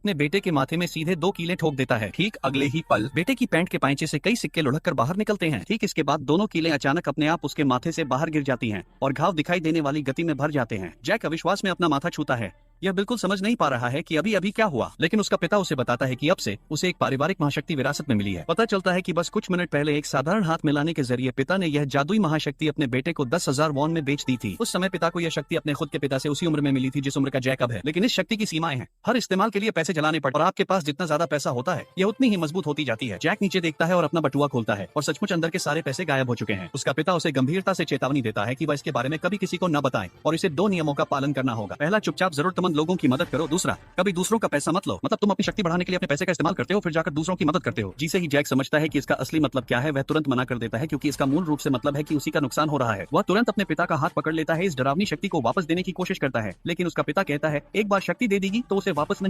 अपने बेटे के माथे में सीधे 2 कीलें ठोक देता है। ठीक अगले ही पल बेटे की पैंट के पाइंचे से कई सिक्के लुढ़क कर बाहर निकलते हैं। ठीक इसके बाद दोनों कीलें अचानक अपने आप उसके माथे से बाहर गिर जाती हैं और घाव दिखाई देने वाली गति में भर जाते हैं। जैक अविश्वास में अपना माथा छूता है। यह बिल्कुल समझ नहीं पा रहा है कि अभी अभी क्या हुआ, लेकिन उसका पिता उसे बताता है कि अब से उसे एक पारिवारिक महाशक्ति विरासत में मिली है। पता चलता है कि बस कुछ मिनट पहले एक साधारण हाथ मिलाने के जरिए पिता ने यह जादुई महाशक्ति अपने बेटे को 10,000 वॉन में बेच दी थी। उस समय पिता को यह शक्ति अपने खुद के पिता से उसी उम्र में मिली थी जिस उम्र का जैक अब है, लेकिन इस शक्ति की सीमाएं हैं। हर इस्तेमाल के लिए पैसे जलाने पड़ते और आपके पास जितना ज्यादा पैसा होता है यह उतनी ही मजबूत होती जाती है। जैक नीचे देखता है और अपना बटुआ खोलता है और सचमुच अंदर के सारे पैसे गायब हो चुके हैं। उसका पिता उसे गंभीरता से चेतावनी देता है कि वह इसके बारे में कभी किसी को न बताएं और इसे 2 नियमों का पालन करना होगा। पहला, चुपचाप जरूरतमंद लोगों की मदद करो। दूसरा, कभी दूसरों का पैसा मत लो। मतलब तुम अपनी शक्ति बढ़ाने के लिए अपने पैसे का इस्तेमाल करते हो फिर जाकर दूसरों की मदद करते हो। जिसे ही जैक समझता है कि इसका असली मतलब क्या है वह तुरंत मना कर देता है, क्योंकि इसका मूल रूप से मतलब है कि उसी का नुकसान हो रहा है। वह तुरंत अपने पिता का हाथ पकड़ लेता है, इस डरावनी शक्ति को वापस देने की कोशिश करता है, लेकिन उसका पिता कहता है एक बार शक्ति दे देगी तो उसे वापस नहीं